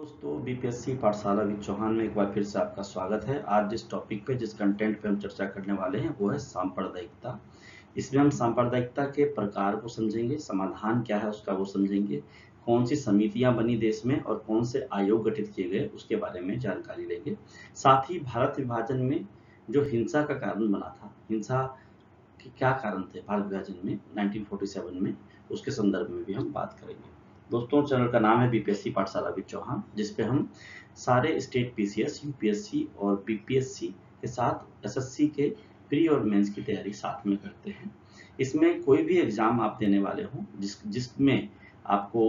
दोस्तों, बीपीएससी पाठशाला विद चौहान में एक बार फिर से आपका स्वागत है। आज जिस टॉपिक पे जिस कंटेंट पे हम चर्चा करने वाले हैं वो है सांप्रदायिकता। इसमें हम सांप्रदायिकता के प्रकार को समझेंगे, समाधान क्या है उसका वो समझेंगे, कौन सी समितियां बनी देश में और कौन से आयोग गठित किए गए उसके बारे में जानकारी लेंगे। साथ ही भारत विभाजन में जो हिंसा का कारण बना था, हिंसा के क्या कारण थे भारत विभाजन में 1947 में, उसके संदर्भ में भी हम बात करेंगे। दोस्तों, चैनल का नाम है बीपीएससी पाठशाला विद चौहान, जिसपे हम सारे स्टेट पीसीएस, यूपीएससी और बीपीएससी के साथ एसएससी के प्री और मेंस की तैयारी साथ में करते हैं। इसमें कोई भी एग्जाम आप देने वाले हो जिसमें आपको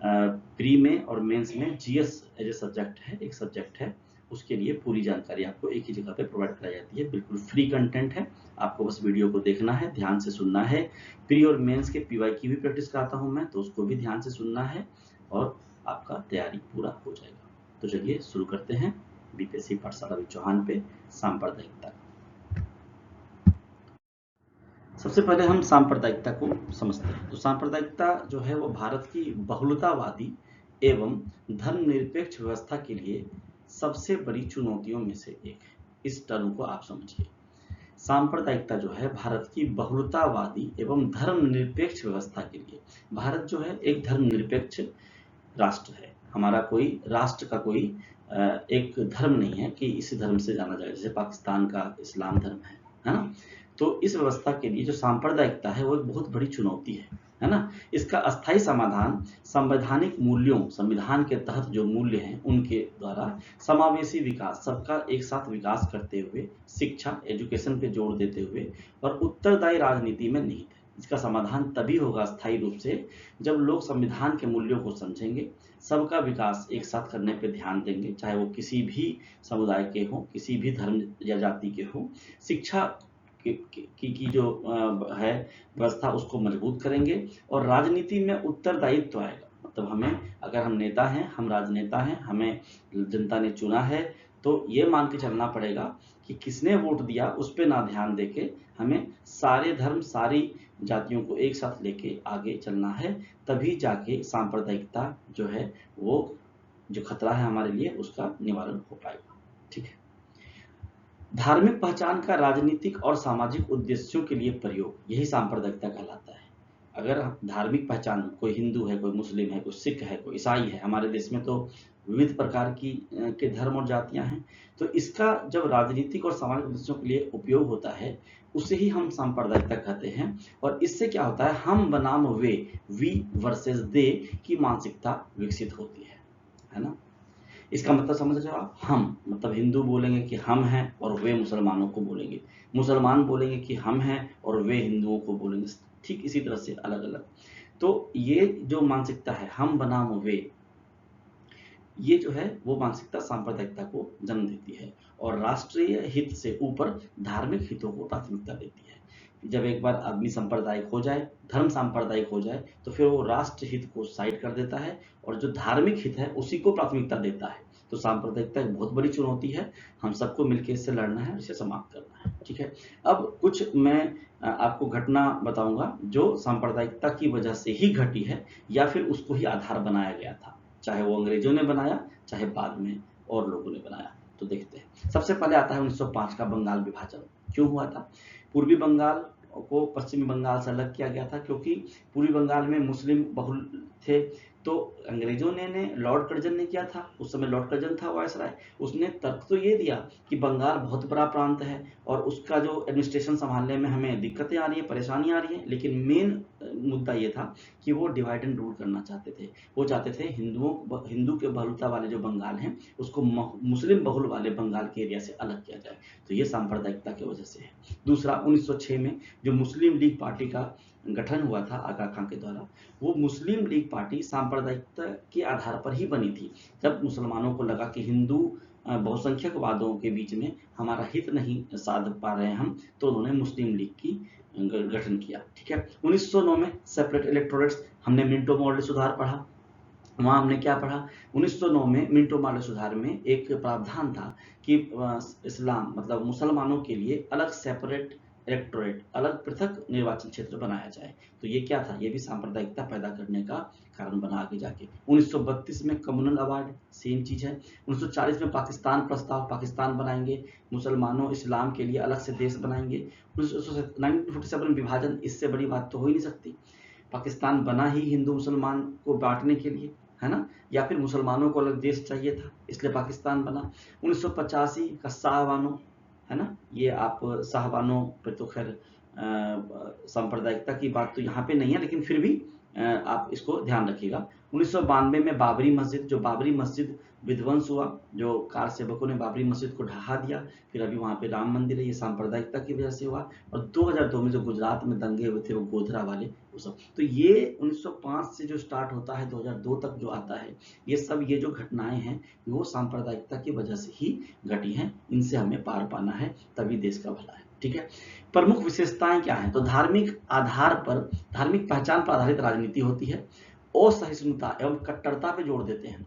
प्री में और मेंस में जीएस एज ए सब्जेक्ट है, एक सब्जेक्ट है, उसके लिए पूरी जानकारी आपको एक ही जगह पे प्रोवाइड कराई जाती है। बिल्कुल फ्री कंटेंट है, आपको बस वीडियो को देखना है, ध्यान से सुनना है। प्री और मेंस के पीवाई की भी प्रैक्टिस कराता हूं मैं, तो उसको भी ध्यान से सुनना है और आपका तैयारी पूरा हो जाएगा। तो चलिए शुरू करते हैं बीपीएससी पाठशाला विद चौहान पे सांप्रदायिकता। सबसे पहले हम सांप्रदायिकता को समझते हैं। तो सांप्रदायिकता जो है वो भारत की बहुलतावादी एवं धर्मनिरपेक्ष व्यवस्था के लिए सबसे बड़ी चुनौतियों में से एक है। इस टर्म को आप समझिए। सांप्रदायिकता जो है भारत की बहुलतावादी एवं धर्मनिरपेक्ष व्यवस्था के लिए, भारत जो है एक धर्मनिरपेक्ष राष्ट्र है। हमारा कोई राष्ट्र का कोई एक धर्म नहीं है कि इसी धर्म से जाना जाए, जैसे पाकिस्तान का इस्लाम धर्म है ना। तो इस व्यवस्था के लिए जो सांप्रदायिकता है वो एक बहुत बड़ी चुनौती है ना। इसका अस्थायी समाधान संवैधानिक मूल्यों, संविधान के तहत जो मूल्य हैं उनके द्वारा समावेशी विकास, सबका एक साथ विकास करते हुए, शिक्षा एजुकेशन पे जोर देते हुए और उत्तरदायी राजनीति में निहित है। इसका समाधान तभी होगा स्थायी रूप से जब लोग संविधान के मूल्यों को समझेंगे, सबका विकास एक साथ करने पे ध्यान देंगे, चाहे वो किसी भी समुदाय के हों, किसी भी धर्म या जाति के हों। शिक्षा की जो है व्यवस्था उसको मजबूत करेंगे और राजनीति में उत्तरदायित्व आएगा। मतलब हमें, अगर हम नेता हैं, हम राजनेता हैं, हमें जनता ने चुना है, तो ये मान के चलना पड़ेगा कि किसने वोट दिया उस पर ना ध्यान देके हमें सारे धर्म, सारी जातियों को एक साथ लेके आगे चलना है। तभी जाके सांप्रदायिकता जो है वो जो खतरा है हमारे लिए उसका निवारण हो पाएगा। ठीक है। धार्मिक पहचान का राजनीतिक और सामाजिक उद्देश्यों के लिए प्रयोग, यही सांप्रदायिकता कहलाता है। अगर धार्मिक पहचान, कोई हिंदू है, कोई मुस्लिम है, कोई सिख है, कोई ईसाई है, हमारे देश में तो विविध प्रकार की के धर्म और जातियां हैं, तो इसका जब राजनीतिक और सामाजिक उद्देश्यों के लिए उपयोग होता है उसे ही हम सांप्रदायिकता कहते हैं। और इससे क्या होता है, हम बनाम वे, वी वर्सेस दे की मानसिकता विकसित होती है ना। इसका मतलब समझ रहे हो आप, हम मतलब हिंदू बोलेंगे कि हम हैं और वे मुसलमानों को बोलेंगे, मुसलमान बोलेंगे कि हम हैं और वे हिंदुओं को बोलेंगे, ठीक इसी तरह से अलग अलग। तो ये जो मानसिकता है हम बनाम वे, ये जो है वो मानसिकता सांप्रदायिकता को जन्म देती है और राष्ट्रीय हित से ऊपर धार्मिक हितों को प्राथमिकता देती है। जब एक बार आदमी सांप्रदायिक हो जाए, धर्म सांप्रदायिक हो जाए, तो फिर वो राष्ट्र हित को साइड कर देता है और जो धार्मिक हित है उसी को प्राथमिकता देता है। तो सांप्रदायिकता एक बहुत बड़ी चुनौती है, हम सबको मिलकर इससे लड़ना है, इसे समाप्त करना है। ठीक है। अब कुछ मैं आपको घटना बताऊंगा जो सांप्रदायिकता की वजह से ही घटी है या फिर उसको ही आधार बनाया गया था, चाहे वो अंग्रेजों ने बनाया चाहे बाद में और लोगों ने बनाया। तो देखते हैं। सबसे पहले आता है 1905 का बंगाल विभाजन। क्यों हुआ था? पूर्वी बंगाल को पश्चिमी बंगाल से अलग किया गया था क्योंकि पूर्वी बंगाल में मुस्लिम बहुल थे। तो अंग्रेजों ने लॉर्ड कर्जन ने किया था, उस समय लॉर्ड कर्जन था वायसराय, उसने तर्क तो ये दिया कि बंगाल बहुत बड़ा प्रांत है और उसका जो एडमिनिस्ट्रेशन संभालने में हमें दिक्कतें आ रही हैं, परेशानी आ रही हैं, लेकिन मेन मुद्दा ये था कि वो डिवाइड एंड रूल करना चाहते थे। वो चाहते थे हिंदू के बहुलता वाले जो बंगाल हैं उसको मुस्लिम बहुल वाले बंगाल के एरिया से अलग किया जाए। तो ये सांप्रदायिकता की वजह से है। दूसरा, 1906 में जो मुस्लिम लीग पार्टी का गठन हुआ था आगा खां के द्वारा, वो मुस्लिम लीग पार्टी सांप्रदायिकता के आधार पर ही बनी थी। जब मुसलमानों को लगा कि हिंदू बहुसंख्यक वादों के बीच में हमारा हित नहीं साध पा रहे हैं हम, तो उन्होंने मुस्लिम लीग की गठन किया। ठीक है। 1909 में सेपरेट इलेक्टोरेट्स, हमने मिंटो मॉडल सुधार पढ़ा, वहां हमने क्या पढ़ा, 1909 में मिंटो मॉडल सुधार में एक प्रावधान था कि इस्लाम मतलब मुसलमानों के लिए अलग सेपरेट इलेक्टोरेट, अलग पृथक निर्वाचन क्षेत्र बनाया जाए। तो ये क्या था, ये भी सांप्रदायिकता पैदा करने का कारण बना आगे जाके। 1932 में कम्युनल अवार्ड, सेम चीज है। 1940 में पाकिस्तान प्रस्ताव, पाकिस्तान बनाएंगे, मुसलमानों इस्लाम के लिए अलग से देश बनाएंगे। 1947 विभाजन, इससे बड़ी बात तो हो ही नहीं सकती। पाकिस्तान बना ही हिंदू मुसलमान को बांटने के लिए, है ना, या फिर मुसलमानों को अलग देश चाहिए था, इसलिए पाकिस्तान बना। 1985 का शाहबानो, है ना, ये आप शाहबानों पे तो खैर सांप्रदायिकता की बात तो यहाँ पे नहीं है, लेकिन फिर भी आप इसको ध्यान रखिएगा। 1992 में बाबरी मस्जिद, जो बाबरी मस्जिद विध्वंस हुआ, जो कार सेवकों ने बाबरी मस्जिद को ढहा दिया, फिर अभी वहाँ पे राम मंदिर है, ये सांप्रदायिकता की वजह से हुआ। और 2002 में जो गुजरात में दंगे हुए थे, वो गोधरा वाले, वो सब। तो ये 1905 से जो स्टार्ट होता है 2002 तक जो आता है, ये सब ये जो घटनाएं हैं वो सांप्रदायिकता की वजह से ही घटी हैं। इनसे हमें पार पाना है, तभी देश का भला है। ठीक है, प्रमुख विशेषताएं क्या हैं? तो धार्मिक आधार पर, धार्मिक पहचान पर आधारित राजनीति होती है। असहिष्णुता एवं कट्टरता पे जोड़ देते हैं।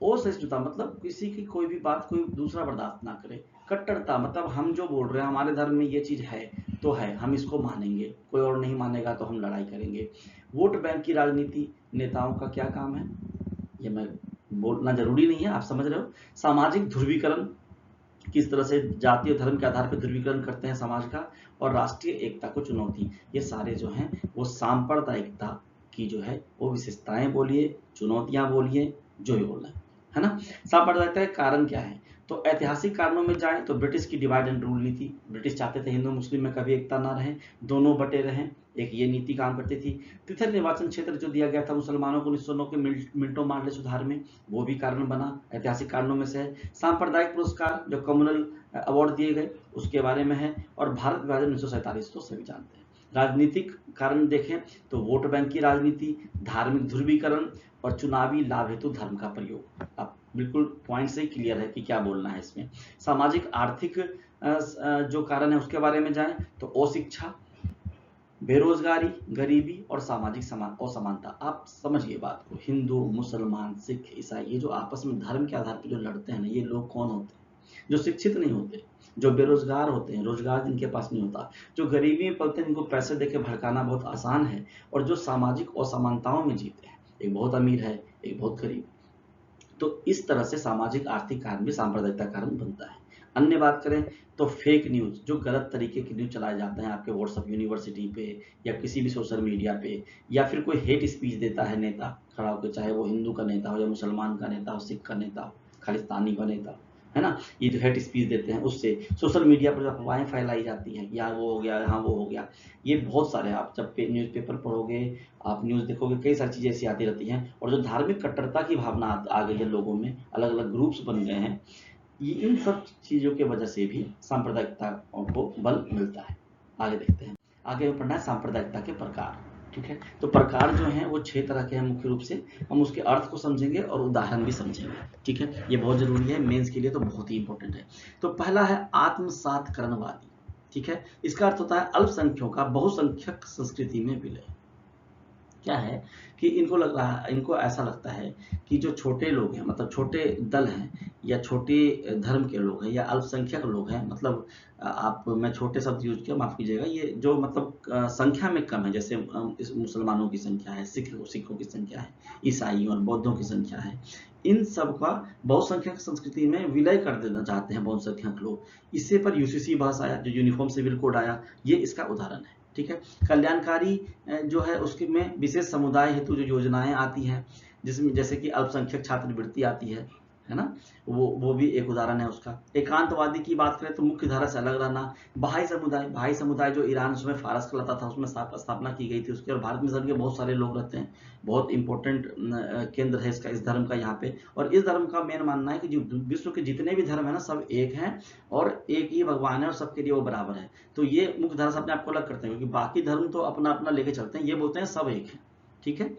असहिष्णुता मतलब किसी की कोई भी बात कोई दूसरा बर्दाश्त ना करे। कट्टरता मतलब हम जो बोल रहे हैं, हमारे धर्म में ये चीज है तो है, हम इसको मानेंगे, कोई और नहीं मानेगा तो हम लड़ाई करेंगे। वोट बैंक की राजनीति, नेताओं का क्या काम है ये मैं बोलना जरूरी नहीं है, आप समझ रहे हो। सामाजिक ध्रुवीकरण, किस तरह से जाति और धर्म के आधार पर ध्रुवीकरण करते हैं समाज का। और राष्ट्रीय एकता को चुनौती, ये सारे जो हैं वो सांप्रदायिकता की जो है वो विशेषताएं बोलिए, चुनौतियां बोलिए, जो भी बोलना है ना। सांप्रदायिकता के कारण क्या है? तो ऐतिहासिक कारणों में जाएं तो ब्रिटिश की डिवाइड एंड रूल नीति, ब्रिटिश चाहते थे हिंदू मुस्लिम में कभी एकता ना रहे, दोनों बटे रहें, एक ये नीति काम करती थी। पृथक निर्वाचन क्षेत्र जो दिया गया था मुसलमानों को 1909 के मिंटो मार्ले सुधार में, वो भी कारण बना, ऐतिहासिक कारणों में से है। सांप्रदायिक पुरस्कार जो कम्युनल अवार्ड दिए गए उसके बारे में है। और भारत विभाजन 1947 तो सभी जानते हैं। राजनीतिक कारण देखें तो वोट बैंक की राजनीति, धार्मिक ध्रुवीकरण और चुनावी लाभ हेतु धर्म का प्रयोग। अब बिल्कुल पॉइंट से ही क्लियर है कि क्या बोलना है इसमें। सामाजिक आर्थिक जो कारण है उसके बारे में जाएं तो अशिक्षा, बेरोजगारी, गरीबी और सामाजिक असमानता। आप समझिए बात को, हिंदू मुसलमान सिख ईसाई ये जो आपस में धर्म के आधार पर जो लड़ते हैं ना, ये लोग कौन होते हैं? जो शिक्षित नहीं होते, जो बेरोजगार होते हैं, रोजगार जिनके पास नहीं होता, जो गरीबी में पलते हैं, इनको पैसे देके भड़काना बहुत आसान है। और जो सामाजिक असमानताओं में जीते हैं, एक बहुत अमीर है, एक बहुत गरीब। तो इस तरह से सामाजिक आर्थिक कारण भी सांप्रदायिकता कारण बनता है। अन्य बात करें तो फेक न्यूज, जो गलत तरीके की न्यूज चलाए जाते हैं आपके व्हाट्सएप यूनिवर्सिटी पे या किसी भी सोशल मीडिया पे, या फिर कोई हेट स्पीच देता है नेता खड़ा होकर, चाहे वो हिंदू का नेता हो या मुसलमान का नेता हो, सिख का नेता हो, खालिस्तानी का नेता हो, है ना, ये जो हेट स्पीच देते हैं उससे सोशल मीडिया पर अफवाहें फैलाई जाती हैं कि यहाँ वो हो गया, यहाँ वो हो गया। ये बहुत सारे, आप जब न्यूज़पेपर पढ़ोगे, आप न्यूज़ देखोगे, कई सारी चीज़ें ऐसी आती रहती हैं। और जो धार्मिक कट्टरता की भावना आ गई है लोगों में, अलग अलग ग्रुप्स बन गए हैं, ये इन सब चीज़ों की वजह से भी सांप्रदायिकता को बल मिलता है। आगे देखते हैं, आगे पढ़ना है सांप्रदायिकता के प्रकार। ठीक है, तो प्रकार जो हैं वो 6 तरह के हैं मुख्य रूप से। हम उसके अर्थ को समझेंगे और उदाहरण भी समझेंगे। ठीक है, ये बहुत जरूरी है, मेंस के लिए तो बहुत ही इंपॉर्टेंट है। तो पहला है आत्मसातकरणवादी। ठीक है, इसका अर्थ होता है अल्पसंख्यकों का बहुसंख्यक संस्कृति में विलय। क्या है कि इनको ऐसा लगता है कि जो छोटे लोग हैं, मतलब छोटे दल हैं या छोटे धर्म के लोग हैं या अल्पसंख्यक लोग हैं, मतलब मैं छोटे शब्द यूज किया, माफ कीजिएगा, ये जो मतलब संख्या में कम है, जैसे इस मुसलमानों की संख्या है, सिखों की संख्या है, ईसाइयों और बौद्धों की संख्या है, इन सब का बहुसंख्यक संस्कृति में विलय कर देना चाहते हैं बहुसंख्यक लोग। इससे पर यूसीसी बहस आया, जो यूनिफॉर्म सिविल कोड आया, ये इसका उदाहरण है। ठीक है, कल्याणकारी जो है उसके में विशेष समुदाय हेतु जो योजनाएं आती हैं, जिसमें जैसे कि अल्पसंख्यक छात्रवृत्ति आती है ना, वो भी एक उदाहरण है उसका। एकांतवादी की बात करें तो मुख्य धारा से अलग रहना। भाई समुदाय जो ईरान उसमें फारस कहलाता था, उसमें स्थापना की गई थी उसके। और भारत में धर्म के बहुत सारे लोग रहते हैं, बहुत इंपॉर्टेंट केंद्र है इसका, इस धर्म का यहाँ पे। और इस धर्म का मेन मानना है कि जो विश्व के जितने भी धर्म है ना, सब एक हैं और एक ही भगवान है और सबके लिए वो बराबर है। तो ये मुख्य धारा से अपने आपको अलग करते हैं, क्योंकि बाकी धर्म तो अपना अपना लेके चलते हैं, ये बोलते हैं सब एक है। ठीक है,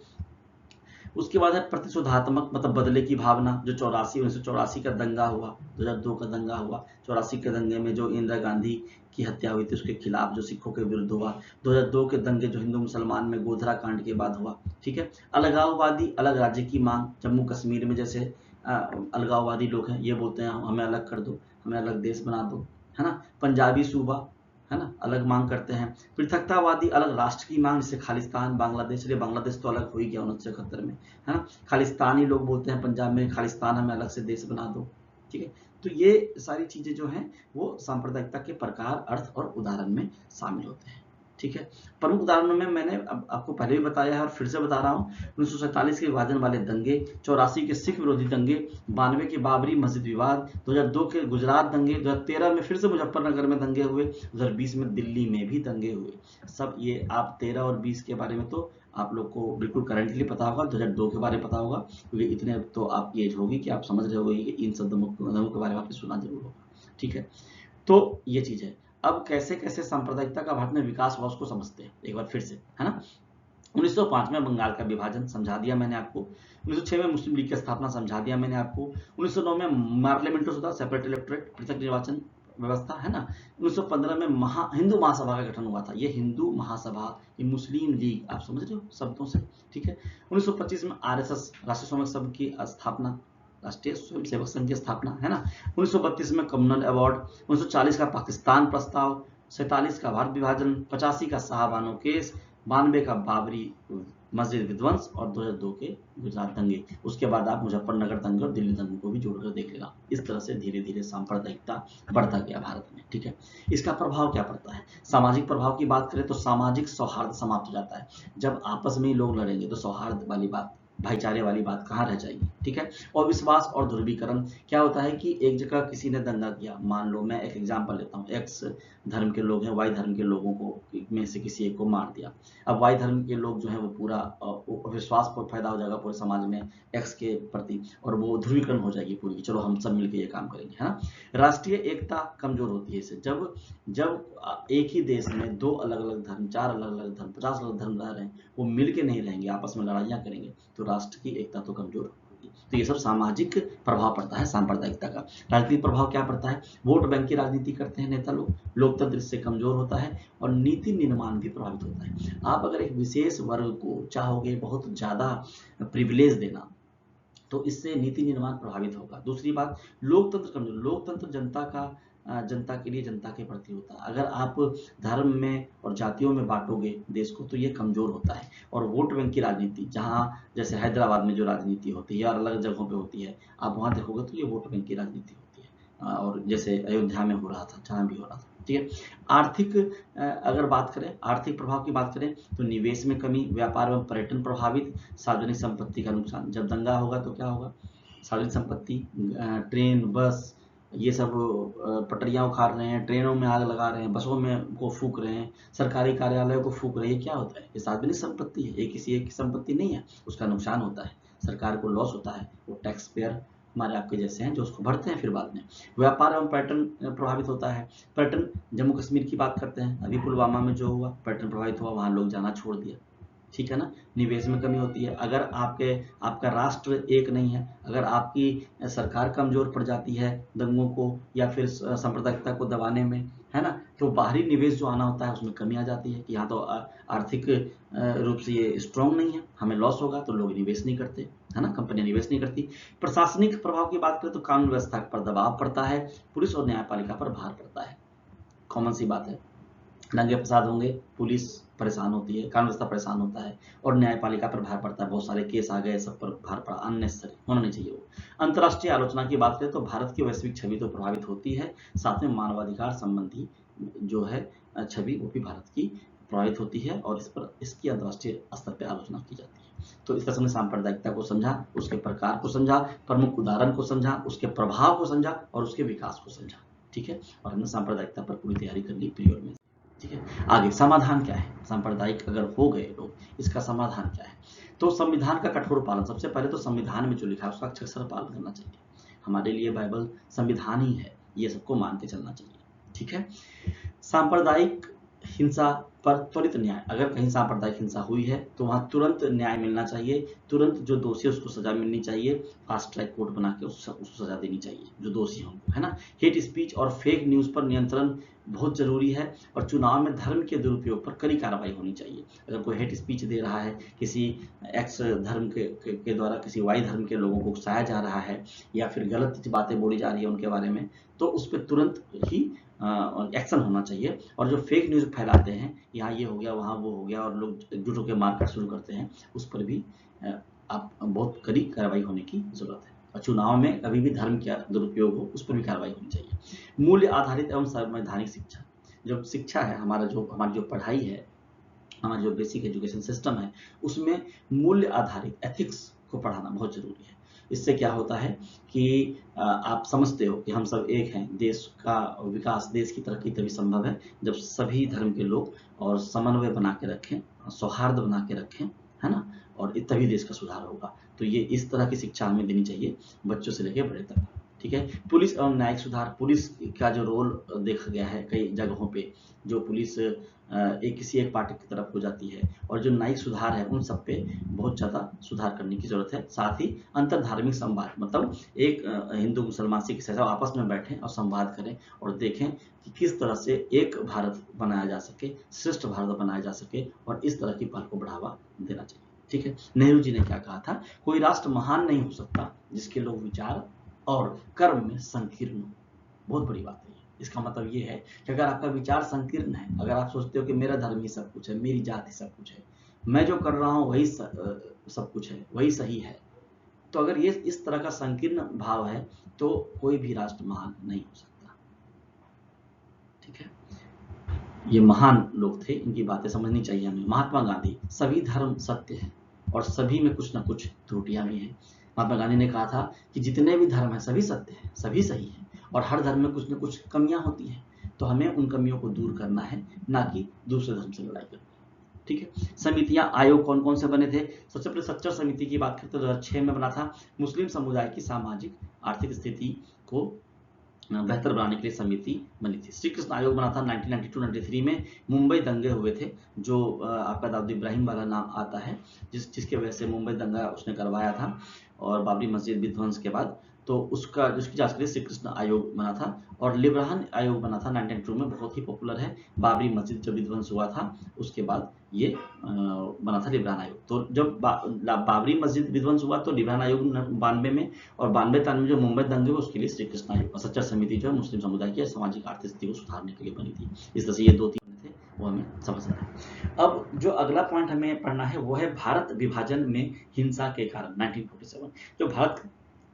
उसके बाद है प्रतिशोधात्मक, मतलब बदले की भावना। जो 1984 का दंगा हुआ, 2002 का दंगा हुआ, 84 के दंगे में जो इंदिरा गांधी की हत्या हुई थी उसके खिलाफ जो सिखों के विरुद्ध हुआ, 2002 के दंगे जो हिंदू मुसलमान में गोधरा कांड के बाद हुआ। ठीक है, अलगाववादी, अलग राज्य की मांग। जम्मू कश्मीर में जैसे अलगाववादी लोग हैं, ये बोलते हैं हमें अलग कर दो, हमें अलग देश बना दो, है ना। पंजाबी सूबा, है ना, अलग मांग करते हैं। पृथकतावादी अलग राष्ट्र की मांग, जैसे खालिस्तान, बांग्लादेश, चलिए बांग्लादेश तो अलग हो ही गया 1971 में, है ना। खालिस्तानी लोग बोलते हैं पंजाब में, खालिस्तान हमें अलग से देश बना दो, ठीक है। तो ये सारी चीजें जो हैं वो सांप्रदायिकता के प्रकार, अर्थ और उदाहरण में शामिल होते हैं, ठीक है। प्रमुख उदाहरणों में मैंने अब आपको पहले भी बताया है और फिर से बता रहा हूँ। 1947 के विभाजन वाले दंगे, 84 के सिख विरोधी दंगे, 92 के बाबरी मस्जिद विवाद, 2002 के गुजरात दंगे, 2013 में फिर से मुजफ्फरनगर में दंगे हुए, 2020 में दिल्ली में भी दंगे हुए। सब ये आप 13 और 20 के बारे में तो आप लोग को बिल्कुल करेंटली पता होगा, 2002 के बारे में पता होगा, क्योंकि इतने तो आपकी एज होगी कि आप समझ रहे होगे कि इन सब दंगों के बारे में आपने सुना जरूर होगा, ठीक है। तो ये चीज है। अब कैसे कैसे सांप्रदायिकता का भारत में विकास हुआ उसको समझते हैं एक बार फिर से, है ना। 1905 में बंगाल का विभाजन समझा दिया मैंने आपको। 1906 में मुस्लिम लीग की स्थापना समझा दिया मैंने आपको। 1909 में पार्लियामेंटो होता, सेपरेट इलेक्टोरेट, पृथक निर्वाचन व्यवस्था, है ना। 1915 में हिंदू महासभा का गठन हुआ था। ये हिंदू महासभा, ये मुस्लिम लीग, आप समझ रहे हो शब्दों से, ठीक है। 1925 में आरएसएस, राष्ट्रीय स्वयंसेवक संघ की स्थापना, राष्ट्रीय स्वयंसेवक संघ की स्थापना, है ना। 1932 में कम्युनल अवार्ड, 1940 का पाकिस्तान प्रस्ताव, 47 का भारत विभाजन, 85 का शाहबानो केस, 92 का बाबरी मस्जिद विध्वंस और 2002 के गुजरात दंगे। उसके बाद आप मुजफ्फरनगर दंगे और दिल्ली दंगे को भी जोड़कर देख लेना। इस तरह से धीरे धीरे सांप्रदायिकता बढ़ता गया भारत में, ठीक है। इसका प्रभाव क्या पड़ता है? सामाजिक प्रभाव की बात करें तो सामाजिक सौहार्द समाप्त हो जाता है। जब आपस में ही लोग लड़ेंगे तो सौहार्द वाली बात, भाईचारे वाली बात कहाँ रह जाएगी, ठीक है। और विश्वास और ध्रुवीकरण, क्या होता है कि एक जगह किसी ने दंगा किया, मान लो मैं एक एग्जांपल लेता हूँ, एक्स धर्म के लोग हैं, वाई धर्म के लोगों को में से किसी एक को मार दिया। अब वाई धर्म के लोग जो है वो पूरा विश्वास पैदा हो जाएगा पूरे समाज में एक्स के प्रति, और वो ध्रुवीकरण हो जाएगी पूरी, चलो हम सब मिलकर ये काम करेंगे, है ना। राष्ट्रीय एकता कमजोर होती है इससे। जब जब एक ही देश में दो अलग अलग धर्म, चार अलग अलग धर्म, 50 अलग धर्म रह रहे हैं, वो मिल के नहीं रहेंगे, आपस में लड़ाइयाँ करेंगे, तो राष्ट्र की एकता तो कमजोर होगी। तो ये सब सामाजिक प्रभाव पड़ता है सांप्रदायिकता का। राजनीतिक प्रभाव क्या पड़ता है? वोट बैंक की राजनीति करते हैं नेता लोग, लोकतंत्र इससे कमजोर होता है और नीति निर्माण भी प्रभावित होता है। आप अगर एक विशेष वर्ग को चाहोगे बहुत ज्यादा प्रिविलेज देना, तो इससे नीति निर्माण प्रभावित होगा। दूसरी बात, लोकतंत्र कमजोर, लोकतंत्र जनता के लिए, जनता के प्रति होता है। अगर आप धर्म में और जातियों में बांटोगे देश को तो ये कमजोर होता है। और वोट बैंक की राजनीति, जहाँ जैसे हैदराबाद में जो राजनीति होती है और अलग जगहों पे होती है, आप वहाँ देखोगे तो ये वोट बैंक की राजनीति होती है। और जैसे अयोध्या में हो रहा था, जहाँ भी हो रहा था, ठीक है। आर्थिक अगर बात करें, आर्थिक प्रभाव की बात करें तो निवेश में कमी, व्यापार एवं पर्यटन प्रभावित, सार्वजनिक संपत्ति का नुकसान। जब दंगा होगा तो क्या होगा? सार्वजनिक संपत्ति, ट्रेन, बस, ये सब पटरियां उखाड़ रहे हैं, ट्रेनों में आग लगा रहे हैं, बसों में को फूक रहे हैं, सरकारी कार्यालयों को फूक रहे हैं, क्या होता है? ये सार्वजनिक संपत्ति है, ये किसी एक की संपत्ति नहीं है, उसका नुकसान होता है, सरकार को लॉस होता है, वो टैक्स पेयर हमारे आपके जैसे हैं जो उसको भरते हैं फिर बाद में। व्यापार एवं पर्यटन प्रभावित होता है। पर्यटन, जम्मू कश्मीर की बात करते हैं, अभी पुलवामा में जो हुआ, पर्यटन प्रभावित हुआ, वहाँ लोग जाना छोड़ दिया, ठीक है ना। निवेश में कमी होती है। अगर आपका राष्ट्र एक नहीं है, अगर आपकी सरकार कमजोर पड़ जाती है दंगों को या फिर सांप्रदायिकता को दबाने में, है ना, तो बाहरी निवेश जो आना होता है उसमें कमी आ जाती है कि यहाँ तो आर्थिक रूप से ये स्ट्रांग नहीं है, हमें लॉस होगा, तो लोग निवेश नहीं करते, है ना, कंपनियां निवेश नहीं करती। प्रशासनिक प्रभाव की बात करें तो कानून व्यवस्था पर दबाव पड़ता है, पुलिस और न्यायपालिका पर भार पड़ता है। कॉमन सी बात है, दंगे फसाद होंगे, पुलिस परेशान होती है, कानून व्यवस्था परेशान होता है और न्यायपालिका पर भार पड़ता है, बहुत सारे केस आ गए, सब पर भार पड़ा, अननेसेसरी होना नहीं चाहिए वो। अंतर्राष्ट्रीय आलोचना की बात करें तो भारत की वैश्विक छवि तो प्रभावित होती है, साथ में मानवाधिकार संबंधी जो है छवि वो भी भारत की प्रभावित होती है और इसकी अंतर्राष्ट्रीय स्तर पर आलोचना की जाती है। तो इस तरह से हमने सांप्रदायिकता को समझा, उसके प्रकार को समझा, प्रमुख उदाहरण को समझा, उसके प्रभाव को समझा और उसके विकास को समझा, ठीक है। और हमने सांप्रदायिकता पर पूरी तैयारी कर ली प्री और में, ठीक है। आगे समाधान क्या है? सांप्रदायिक अगर हो गए लोग, इसका समाधान क्या है? तो संविधान का कठोर पालन, सबसे पहले तो संविधान में जो लिखा है उसका अक्षर पालन करना चाहिए। हमारे लिए बाइबल संविधान ही है, ये सबको मान के चलना चाहिए, ठीक है। सांप्रदायिक हिंसा पर त्वरित न्याय, अगर कहीं सांप्रदायिक हिंसा हुई है तो वहां तुरंत न्याय मिलना चाहिए, तुरंत जो दोषी है उसको सजा मिलनी चाहिए, फास्ट ट्रैक कोर्ट बना के उसको सजा देनी चाहिए जो दोषी हों, है ना। हेट स्पीच और फेक न्यूज पर नियंत्रण बहुत जरूरी है, और चुनाव में धर्म के दुरुपयोग पर कड़ी कार्रवाई होनी चाहिए। अगर कोई हेट स्पीच दे रहा है, किसी एक्स धर्म के द्वारा किसी वाई धर्म के लोगों को उकसाया जा रहा है, या फिर गलत बातें बोली जा रही है उनके बारे में, तो उस पर तुरंत ही एक्शन होना चाहिए। और जो फेक न्यूज फैलाते हैं, यहाँ ये हो गया वहाँ वो हो गया, और लोग एकजुट होकर मारकाट शुरू करते हैं, उस पर भी आप बहुत कड़ी कार्रवाई होने की जरूरत है। और चुनाव में कभी भी धर्म का दुरुपयोग हो उस पर भी कार्रवाई होनी चाहिए। मूल्य आधारित एवं संवैधानिक शिक्षा, जो शिक्षा है हमारी जो पढ़ाई है, हमारा जो बेसिक एजुकेशन सिस्टम है, उसमें मूल्य आधारित एथिक्स को पढ़ाना बहुत जरूरी है। इससे क्या होता है कि आप समझते हो कि हम सब एक हैं, देश का विकास, देश की तरक्की तभी संभव है जब सभी धर्म के लोग और समन्वय बना के रखें, सौहार्द बना के रखें, है ना, और तभी देश का सुधार होगा। तो ये इस तरह की शिक्षा हमें देनी चाहिए बच्चों से लेकर बड़े तक। ठीक है। पुलिस एवं न्यायिक सुधार, पुलिस का जो रोल देखा गया है कई जगहों पे, जो पुलिस किसी एक पार्टी की तरफ हो जाती है, और जो न्यायिक सुधार है उन सब पे बहुत ज़्यादा सुधार करने की जरूरत है। साथ ही अंतर धार्मिक संवाद, मतलब एक हिंदू मुसलमान सिख ईसाई आपस में बैठें और संवाद करें और देखें कि किस तरह से एक भारत बनाया जा सके, श्रेष्ठ भारत बनाया जा सके, और इस तरह की पहल को बढ़ावा देना चाहिए। ठीक है। नेहरू जी ने क्या कहा था, कोई राष्ट्र महान नहीं हो सकता जिसके लोग विचार और कर्म में संकीर्ण हो। बहुत बड़ी बात है। इसका मतलब ये है कि अगर आपका विचार संकीर्ण है, अगर आप सोचते हो कि मेरा धर्म ही सब कुछ है, मेरी जात ही सब कुछ है, मैं जो कर रहा हूँ वही सब कुछ है, वही सही है, तो अगर ये इस तरह का संकीर्ण भाव है तो कोई भी राष्ट्र महान नहीं हो सकता। ठीक है। ये महान लोग थे, इनकी बातें समझनी चाहिए हमें। महात्मा गांधी, सभी धर्म सत्य है और सभी में कुछ ना कुछ त्रुटियां भी हैं। महात्मा गांधी ने कहा था कि जितने भी धर्म हैं सभी सत्य हैं, सभी सही हैं, और हर धर्म में कुछ न कुछ कमियां होती हैं, तो हमें उन कमियों को दूर करना है, ना कि दूसरे धर्म से लड़ाई करनी। ठीक है। समितियां, आयोग कौन कौन से बने थे? सबसे पहले सच्चर समिति की बात करते हैं, 2006 में बना था। मुस्लिम समुदाय की सामाजिक आर्थिक स्थिति को बेहतर बनाने के लिए समिति बनी थी। श्री कृष्ण आयोग बना था 1992-93 में। मुंबई दंगे हुए थे, जो आपका दाऊद इब्राहिम वाला नाम आता है, जिसके वजह से मुंबई दंगा उसने करवाया था, और बाबरी मस्जिद विध्वंस के बाद, तो उसकी जांच के लिए श्री कृष्ण आयोग बना था। और लिब्रान आयोग बना था 1992 में, बहुत ही पॉपुलर है। बाबरी मस्जिद जब विध्वंस हुआ था उसके बाद ये बना था लिब्रान आयोग। तो जब बाबरी मस्जिद विध्वंस हुआ तो लिब्रान आयोग 92 में, और 92-93 जो मुंबई दंगे हुए उसके लिए श्री कृष्ण आयोग, सच्चर समिति जो है मुस्लिम समुदाय की सामाजिक आर्थिक स्थिति को सुधारने के लिए बनी थी। इस तरह से ये 2-3 थे, वो हमें समझना है। अब जो अगला पॉइंट हमें पढ़ना है वो है भारत विभाजन में हिंसा के कारण 1947। जो भारत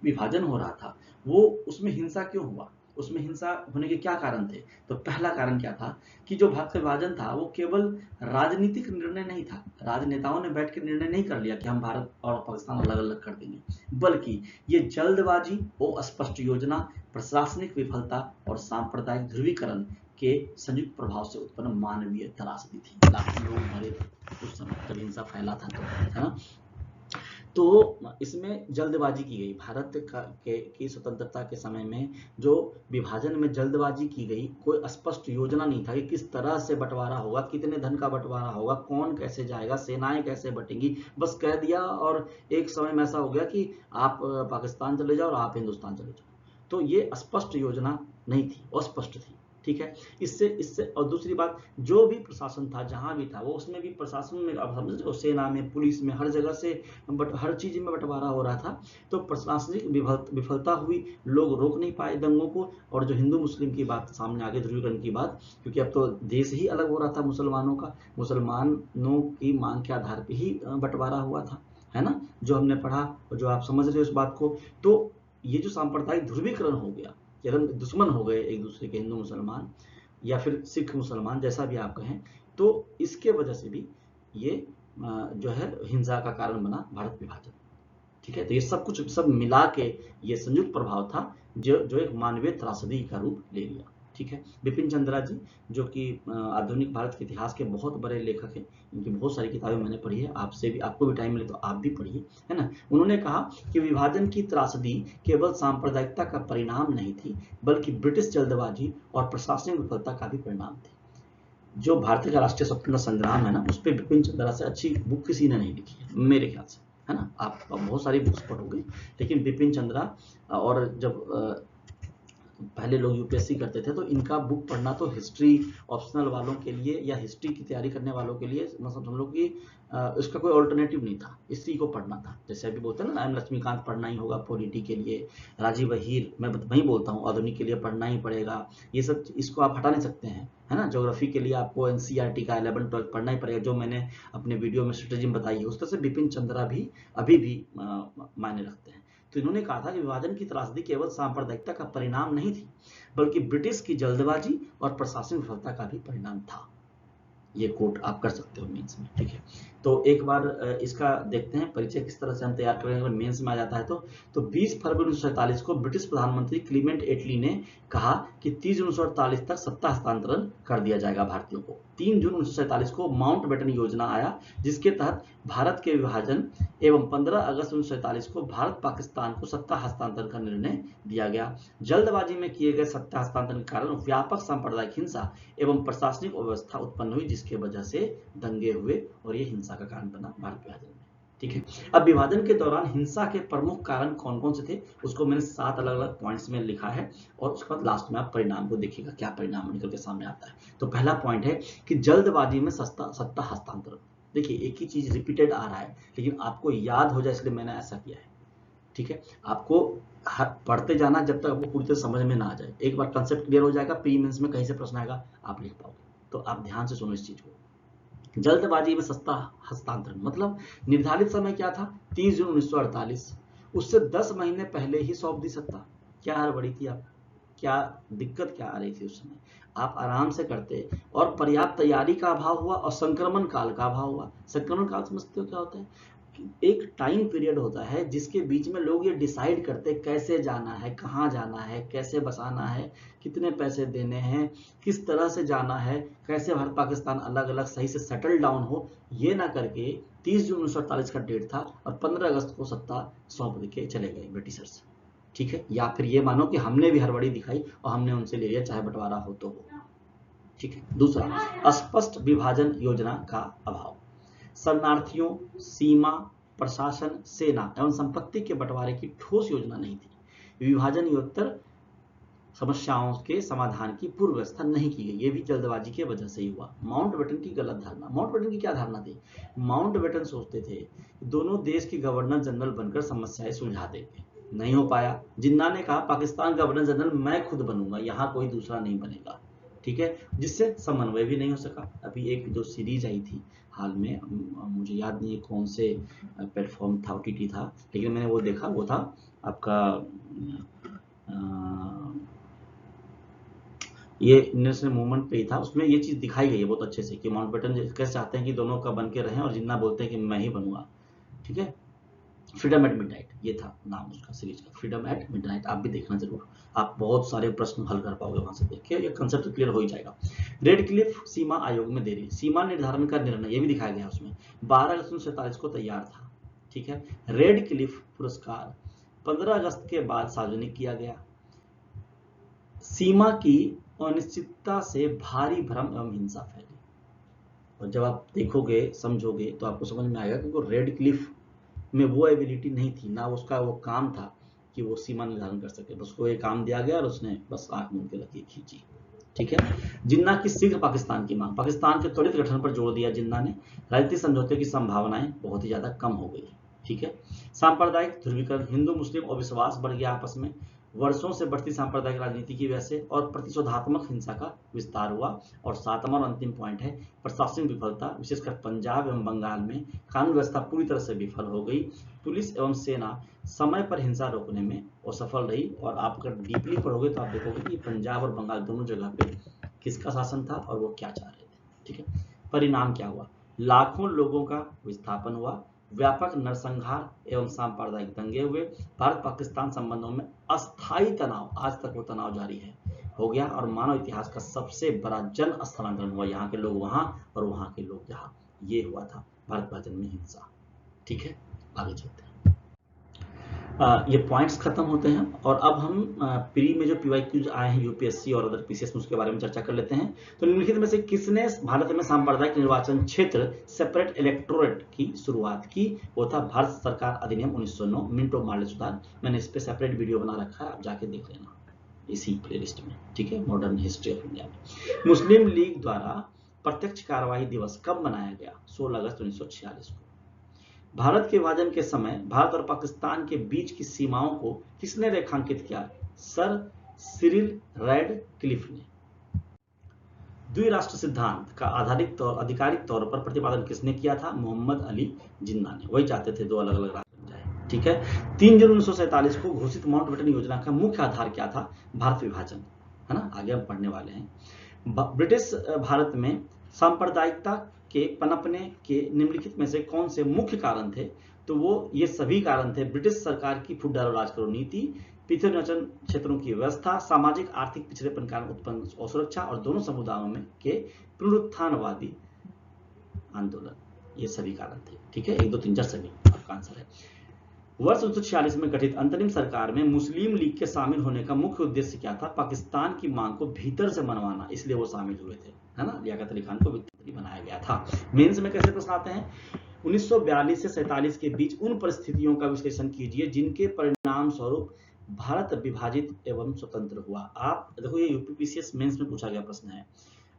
विभाजन हो रहा था वो, उसमें हिंसा क्यों हुआ, उसमें हिंसा होने के क्या कारण थे? तो पहला कारण क्या था कि जो भारत का विभाजन था वो केवल राजनीतिक निर्णय नहीं था, राजनेताओं ने बैठ के निर्णय नहीं कर लिया कि हम भारत और पाकिस्तान अलग अलग कर देंगे, बल्कि ये जल्दबाजी और अस्पष्ट योजना, प्रशासनिक विफलता और सांप्रदायिक ध्रुवीकरण के संयुक्त प्रभाव से उत्पन्न मानवीय त्रासदी थी। लाखों लोग मरे थे उस समय जब हिंसा फैला था, तो है ना। तो इसमें जल्दबाजी की गई, भारत की स्वतंत्रता के समय में जो विभाजन में जल्दबाजी की गई, कोई स्पष्ट योजना नहीं था कि किस तरह से बंटवारा होगा, कितने धन का बंटवारा होगा, कौन कैसे जाएगा, सेनाएं कैसे बटेंगी, बस कह दिया और एक समय में ऐसा हो गया कि आप पाकिस्तान चले जाओ और आप हिंदुस्तान चले जाओ। तो ये स्पष्ट योजना नहीं थी, अस्पष्ट थी। ठीक है। इससे और दूसरी बात, जो भी प्रशासन था जहां भी था वो, उसमें भी प्रशासन में, अब समझ, सेना में, पुलिस में, हर जगह से हर चीज में बंटवारा हो रहा था। तो प्रशासनिक विफलता हुई, लोग रोक नहीं पाए दंगों को। और जो हिंदू मुस्लिम की बात सामने आगे, ध्रुवीकरण की बात, क्योंकि अब तो देश ही अलग हो रहा था मुसलमानों का, मुसलमानों की मांग के आधार पर ही बंटवारा हुआ था, है ना, जो हमने पढ़ा और जो आप समझ रहे हो इस बात को। तो ये जो सांप्रदायिक ध्रुवीकरण हो गया, दुश्मन हो गए एक दूसरे के, हिंदू मुसलमान या फिर सिख मुसलमान, जैसा भी आप कहें, तो इसके वजह से भी ये जो है हिंसा का कारण बना भारत विभाजन। ठीक है। तो ये सब मिला के ये संयुक्त प्रभाव था जो एक मानवीय त्रासदी का रूप ले लिया। ठीक है। बिपिन चंद्रा जी, जो कि आधुनिक भारत के इतिहास के बहुत बड़े लेखक हैं, इनकी बहुत सारी किताबें मैंने पढ़ी है, आपको भी टाइम मिले तो आप भी पढ़िए, है ना। उन्होंने कहा कि विभाजन की त्रासदी केवल सांप्रदायिकता का परिणाम नहीं थी, बल्कि ब्रिटिश जल्दबाजी और प्रशासनिक विफलता का भी परिणाम थी। जो भारतीय का राष्ट्रीय स्वतंत्रता संग्राम है ना, उस पर बिपिन चंद्रा से अच्छी बुक किसी ने नहीं लिखी है मेरे ख्याल से, है ना। आप बहुत सारी बुक्स पढ़ोगे, लेकिन बिपिन चंद्रा, और जब पहले लोग यूपीएससी करते थे तो इनका बुक पढ़ना तो हिस्ट्री ऑप्शनल वालों के लिए या हिस्ट्री की तैयारी करने वालों के लिए, मतलब हम लोग की इसका कोई ऑल्टरनेटिव नहीं था, इसी को पढ़ना था। जैसे अभी बोलते हैं ना, एम लक्ष्मीकांत पढ़ना ही होगा पॉलिटी के लिए, राजीव वहीर, मैं वही बोलता हूँ आधुनिक के लिए पढ़ना ही पड़ेगा। ये सब इसको आप हटा नहीं सकते हैं, है ना। ज्योग्राफी के लिए आपको एनसीईआरटी का 11-12 पढ़ना ही पड़ेगा, जो मैंने अपने वीडियो में स्ट्रेटेजी बताई है। उस तरह से बिपिन चंद्रा भी अभी भी मायने रखते हैं। तो इन्होंने कहा था कि विभाजन की त्रासदी केवल सांप्रदायिकता का परिणाम नहीं थी, बल्कि ब्रिटिश की जल्दबाजी और प्रशासनिक विफलता का भी परिणाम था। ये कोट आप कर सकते हो मेंस में, ठीक है। तो एक बार इसका देखते हैं परिचय किस तरह से हम तैयार करेंगे अगर मेंस में आ जाता है तो 20 फरवरी 1947 को ब्रिटिश प्रधानमंत्री क्लीमेंट एटली ने कहा कि 30 जून 1948 तक सत्ता हस्तांतरण कर दिया जाएगा भारतीयों को। 3 जून 1947 को माउंटबेटन योजना आया, जिसके तहत भारत के विभाजन एवं 15 अगस्त 1947 को भारत पाकिस्तान को सत्ता हस्तांतरण का निर्णय दिया गया। जल्दबाजी में किए गए सत्ता हस्तांतरण के कारण व्यापक सांप्रदायिक हिंसा एवं प्रशासनिक अव्यवस्था उत्पन्न हुई, जिसके वजह से दंगे हुए और ये हिंसा का कारण बना भारत विभाजन में, ठीक है। अब विभाजन के दौरान हिंसा के प्रमुख कारण कौन कौन से थे, उसको मैंने 7 अलग अलग पॉइंट्स में लिखा है, और उसके बाद लास्ट में आप परिणाम को देखिएगा क्या परिणाम निकल के सामने आता है। तो पहला पॉइंट है कि जल्दबाजी में सत्ता हस्तांतरण। देखिए एक ही चीज रिपीटेड आ रहा है, लेकिन आपको याद हो जाए इसलिए मैंने ऐसा किया है, ठीक है। आपको पढ़ते जाना जब तक आपको पूरी तरह समझ में ना आ जाए। एक बार कंसेप्ट क्लियर हो जाएगा, प्री मेंस में कहीं से प्रश्न आएगा आप लिख पाओगे। तो आप ध्यान से सुनो इस चीज को। जल्दबाजी में सत्ता हस्तांतरण मतलब निर्धारित समय क्या था, 30 जून 1948, उससे 10 महीने पहले ही सौंप दी सत्ता। क्या हड़बड़ी थी आप, क्या दिक्कत क्या आ रही थी उस समय, आप आराम से करते, और पर्याप्त तैयारी का अभाव हुआ और संक्रमण काल का अभाव हुआ। संक्रमण काल समझते हो क्या होता है, एक टाइम पीरियड होता है जिसके बीच में लोग ये डिसाइड करते कैसे जाना है, कहाँ जाना है, कैसे बसाना है, कितने पैसे देने हैं, किस तरह से जाना है, कैसे भारत पाकिस्तान अलग अलग सही से सेटल डाउन हो। ये ना करके 30 जून 1948 का डेट था और 15 अगस्त को सत्ता सौंप के चले गए ब्रिटिशर्स, ठीक है। या फिर ये मानो कि हमने भी हड़बड़ी दिखाई और हमने उनसे ले लिया, चाहे बंटवारा हो तो हो, ठीक है। दूसरा, स्पष्ट विभाजन योजना का अभाव। शरणार्थियों, सीमा, प्रशासन, सेना एवं संपत्ति के बंटवारे की ठोस योजना नहीं थी। विभाजनोत्तर समस्याओं के समाधान की पूर्व व्यवस्था नहीं की गई, ये भी जल्दबाजी की वजह से ही हुआ। माउंटबेटन की गलत धारणा। माउंटबेटन की क्या धारणा थी, माउंटबेटन सोचते थे कि दोनों देश की गवर्नर जनरल बनकर समस्याएं सुलझा देंगे, नहीं हो पाया। जिन्ना ने कहा पाकिस्तान गवर्नर जनरल मैं खुद बनूंगा, यहाँ कोई दूसरा नहीं बनेगा, ठीक है, जिससे समन्वय भी नहीं हो सका। अभी एक जो सीरीज आई थी हाल में, मुझे याद नहीं है कौन से प्लेटफॉर्म था, ओटीटी था, लेकिन मैंने वो देखा, वो था आपका ये नेशनल मूवमेंट पे ही था। उसमें ये चीज दिखाई गई है बहुत अच्छे से कि माउंटबेटन कैसे चाहते हैं कि दोनों का बन के रहें, और जिन्ना बोलते हैं कि मैं ही बनूंगा, ठीक है। फ्रीडम एट मिडनाइट ये था नाम उसका सीरीज का, फ्रीडम एट मिडनाइट, आप भी देखना जरूर, आप बहुत सारे प्रश्न हल कर पाओगे वहां से देख के, ये कंसेप्ट क्लियर हो ही जाएगा। रेड क्लिफ सीमा आयोग में देरी। सीमा निर्धारण का निर्णय ये भी दिखाया गया उसमें 12 अगस्त 1947 को तैयार था, ठीक है। रेड क्लिफ पुरस्कार 15 अगस्त के बाद सार्वजनिक किया गया। सीमा की अनिश्चितता से भारी भ्रम एवं हिंसा फैली, और जब आप देखोगे समझोगे तो आपको समझ में आएगा कि वो रेड क्लिफ में वो एबिलिटी नहीं थी, ना उसका वो काम था कि वो सीमा निर्धारण कर सके, बस उसको एक काम दिया गया और उसने बस आंख मूंद के लकीर खींची, ठीक है। जिन्ना की शीघ्र पाकिस्तान की मांग। पाकिस्तान के त्वरित गठन पर जोर दिया जिन्ना ने, राजनीतिक समझौते की संभावनाएं बहुत ही ज्यादा कम हो गई, ठीक है। सांप्रदायिक ध्रुवीकरण। हिंदू मुस्लिम अविश्वास बढ़ गया आपस में, वर्षों से बढ़ती सांप्रदायिक राजनीति की वजह से, और प्रतिशोधात्मक हिंसा का विस्तार हुआ। और सातवां और अंतिम पॉइंट है प्रशासनिक विफलता, विशेषकर पंजाब एवं बंगाल में कानून व्यवस्था पूरी तरह से विफल हो गई। पुलिस एवं सेना समय पर हिंसा रोकने में असफल रही, और आप अगर डीपली पढ़ोगे तो आप देखोगे कि पंजाब और बंगाल दोनों जगह पे किसका शासन था और वो क्या चाह रहे थे, ठीक है। परिणाम क्या हुआ, लाखों लोगों का विस्थापन हुआ, व्यापक नरसंहार एवं सांप्रदायिक दंगे हुए, भारत पाकिस्तान संबंधों में अस्थायी तनाव, आज तक वो तनाव जारी है, हो गया, और मानव इतिहास का सबसे बड़ा जन स्थानांतरण हुआ, यहाँ के लोग वहां और वहां के लोग यहाँ, ये हुआ था भारत विभाजन में हिंसा, ठीक है। आगे चलते हैं। ये पॉइंट्स खत्म होते हैं और अब हम प्री में जो पीवाईक्यूज आए हैं यूपीएससी और अदर पीसीएस में उसके बारे में चर्चा कर लेते हैं। तो निम्नलिखित में से किसने भारत में सांप्रदायिक निर्वाचन क्षेत्र सेपरेट इलेक्टोरेट की शुरुआत की? वो था भारत सरकार अधिनियम 1909 मिंटो मार्ले सुधार। मैंने इस पे सेपरेट वीडियो बना रखा है, आप जाके देख लेना इसी प्लेलिस्ट में, ठीक है। मॉडर्न हिस्ट्री ऑफ इंडिया में मुस्लिम लीग द्वारा प्रत्यक्ष कार्यवाही दिवस कब मनाया गया? 16 अगस्त 1946 को। भारत के विभाजन के समय भारत और पाकिस्तान के बीच की सीमाओं को किसने रेखांकित किया? सर सिरिल रैडक्लिफ ने। द्विराष्ट्र सिद्धांत का आधिकारिक तौर पर प्रतिपादन किसने किया था? मोहम्मद अली जिन्ना ने। वही चाहते थे दो अलग अलग राज्य बन जाए, ठीक है। 3 जून 1947 को घोषित माउंटबेटन योजना का मुख्य आधार क्या था? भारत विभाजन, है ना। आगे हम पढ़ने वाले हैं। ब्रिटिश भारत में सांप्रदायिकता के पनपने के निम्नलिखित में से कौन से मुख्य कारण थे? तो वो ये सभी कारण थे: ब्रिटिश सरकार की फूट डालो राज करो नीति, पृथ्वी निर्वाचन क्षेत्रों की व्यवस्था, सामाजिक आर्थिक पिछड़ेपन कारण उत्पन्न असुरक्षा और दोनों समुदायों में के पुनरुत्थानवादी आंदोलन। ये सभी कारण थे, ठीक है। 1 2 3 4 सभी आपका आंसर है। वर्ष 1946 में गठित अंतरिम सरकार में मुस्लिम लीग के शामिल होने का मुख्य उद्देश्य क्या था? पाकिस्तान की मांग को भीतर से मनवाना, इसलिए वो शामिल हुए थे, है ना। लियाकत अली खान को वित्त मंत्री बनाया गया था। मेंस में कैसे प्रश्न आते हैं? 1942 से 47 के बीच उन परिस्थितियों का विश्लेषण कीजिए जिनके परिणाम स्वरूप भारत विभाजित एवं स्वतंत्र हुआ। आप देखो, ये यूपीपीसीएस मेंस में पूछा गया प्रश्न है।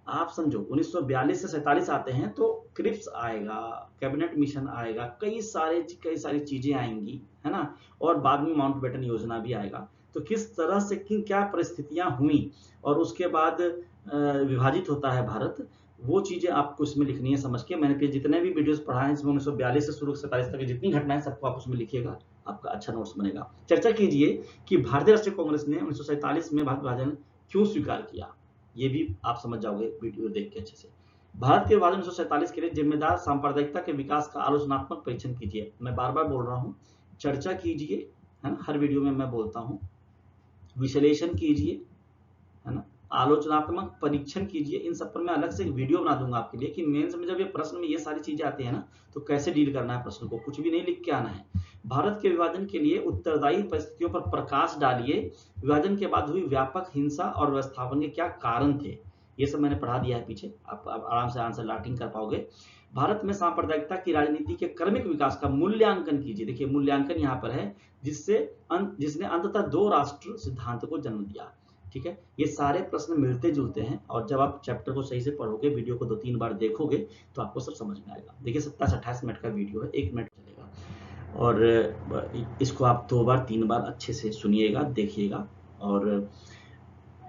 आप समझो 1942 से 47 आते हैं तो क्रिप्स आएगा, कैबिनेट मिशन आएगा, कई सारी चीजें आएंगी, है ना। और बाद में माउंटबेटन योजना भी आएगा। तो किस तरह से क्या परिस्थितियां हुई और उसके बाद विभाजित होता है भारत, वो चीजें आपको इसमें लिखनी है समझ के। मैंने जितने भी वीडियोस पढ़ाए हैं इसमें 1942 से शुरू 47 तक जितनी घटनाएं सबको आप उसमें लिखिएगा, आपका अच्छा नोट्स बनेगा। चर्चा कीजिए कि भारतीय राष्ट्रीय कांग्रेस ने 1947 में भारत विभाजन क्यों स्वीकार किया, ये भी आप समझ जाओगे वीडियो देख के अच्छे से। भारत के विभाजन 1947 के लिए जिम्मेदार सांप्रदायिकता के विकास का आलोचनात्मक परीक्षण कीजिए। मैं बार बार बोल रहा हूँ, चर्चा कीजिए, है ना। हर वीडियो में मैं बोलता हूँ, विश्लेषण कीजिए, है ना, आलोचनात्मक परीक्षण कीजिए। इन सब पर मैं अलग से एक वीडियो बना दूंगा आपके लिए कि मेंस में जब ये प्रश्न में ये सारी चीजें आती है ना, तो कैसे डील करना है प्रश्न को, कुछ भी नहीं लिख के आना है। भारत के विभाजन के लिए उत्तरदायी परिस्थितियों पर प्रकाश डालिए। विभाजन के बाद हुई व्यापक हिंसा और व्यवस्थापन के क्या कारण थे? ये सब मैंने पढ़ा दिया है पीछे, आप आराम से आंसर लाटिंग कर पाओगे। भारत में सांप्रदायिकता की राजनीति के क्रमिक विकास का मूल्यांकन कीजिए। देखिए मूल्यांकन यहाँ पर है, जिसने अंततः 2 राष्ट्र सिद्धांत को जन्म दिया, ठीक है। ये सारे प्रश्न मिलते जुलते हैं और जब आप चैप्टर को सही से पढ़ोगे, वीडियो को 2-3 बार देखोगे तो आपको सब समझ में आएगा। देखिए 27-28 मिनट का वीडियो है, 1 मिनट चलेगा और इसको आप 2 बार 3 बार अच्छे से सुनिएगा, देखिएगा और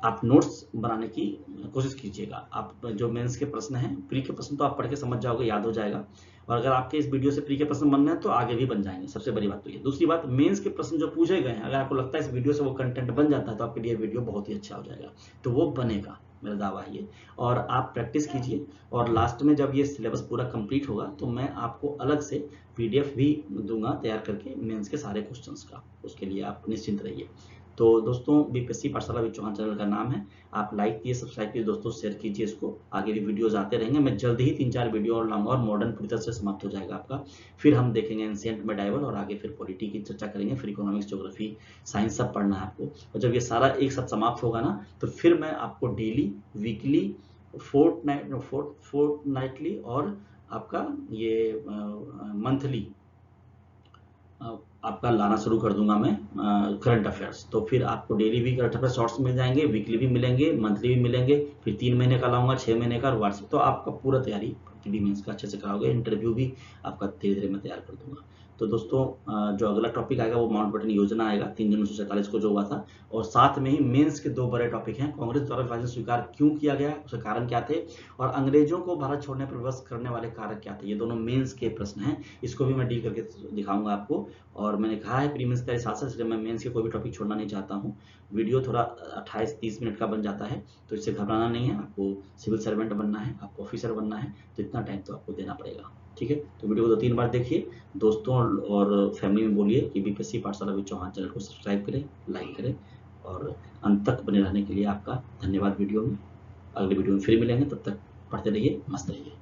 आप नोट्स बनाने की कोशिश कीजिएगा। आप जो मेंस के प्रश्न हैं, प्री के प्रश्न तो आप पढ़ के समझ जाओगे, याद हो जाएगा। और अगर आपके इस वीडियो से प्री के प्रश्न बन रहे हैं तो आगे भी बन जाएंगे, सबसे बड़ी बात तो ये। दूसरी बात, मेंस के प्रश्न जो पूछे गए हैं, अगर आपको लगता है इस वीडियो से वो कंटेंट बन जाता है तो आपके लिए वीडियो बहुत ही अच्छा हो जाएगा, तो वो बनेगा, मेरा दावा है ये। और आप प्रैक्टिस कीजिए और लास्ट में जब ये सिलेबस पूरा कंप्लीट होगा तो मैं आपको अलग से पीडीएफ भी दूंगा तैयार करके मेंस के सारे क्वेश्चंस का, उसके लिए आप निश्चिंत रहिए। तो दोस्तों, बीपीएससी पाठशाला विद चौहान चैनल का नाम है, आप लाइक कीजिए, सब्सक्राइब कीजिए, दोस्तों शेयर कीजिए इसको। आगे भी वीडियोस आते रहेंगे। मैं जल्द ही 3-4 वीडियो और लाऊंगा और मॉडर्न पूरी तरह से समाप्त हो जाएगा आपका। फिर हम देखेंगे एंशिएंट मेडाइवल और आगे फिर पॉलिटी की चर्चा करेंगे, फिर इकोनॉमिक्स, ज्योग्राफी, साइंस सब पढ़ना है आपको। और जब ये सारा एक साथ समाप्त होगा ना, तो फिर मैं आपको डेली, वीकली, फोर्टनाइटली और आपका ये मंथली आपका लाना शुरू कर दूंगा मैं करंट अफेयर्स। तो फिर आपको डेली भी करंट अफेयर शॉर्ट्स मिल जाएंगे, वीकली भी मिलेंगे, मंथली भी मिलेंगे, फिर 3 महीने का लाऊंगा, 6 महीने का, और व्हाट्सएप। तो आपका पूरा तैयारी प्री मेंस का अच्छे से कराओगे। इंटरव्यू भी आपका धीरे धीरे मैं तैयार कर दूंगा। तो दोस्तों, जो अगला टॉपिक आएगा वो माउंटबेटन योजना आएगा, 3 जून 1947 को जो हुआ था। और साथ में ही मेंस के 2 बड़े टॉपिक हैं, कांग्रेस द्वारा विभाजन स्वीकार क्यों किया गया, उसके कारण क्या थे, और अंग्रेजों को भारत छोड़ने पर विवश करने वाले कारक क्या थे। ये दोनों मेंस के प्रश्न हैं, इसको भी मैं डील करके दिखाऊंगा आपको। और मैंने कहा है प्री मेंस तैयारी साथ, इसलिए मैं मेंस के कोई भी टॉपिक छोड़ना नहीं चाहता हूँ। वीडियो थोड़ा 28-30 मिनट का बन जाता है, तो इससे घबराना नहीं है। आपको सिविल सर्वेंट बनना है, आपको ऑफिसर बनना है, तो इतना टाइम तो आपको देना पड़ेगा, ठीक है। तो वीडियो को 2-3 बार देखिए, दोस्तों और फैमिली में बोलिए कि बीपीएससी पाठशाला विद चौहान चैनल को सब्सक्राइब करें, लाइक करें, और अंत तक बने रहने के लिए आपका धन्यवाद। वीडियो में अगले वीडियो में फिर मिलेंगे, तब तक पढ़ते रहिए, मस्त रहिए।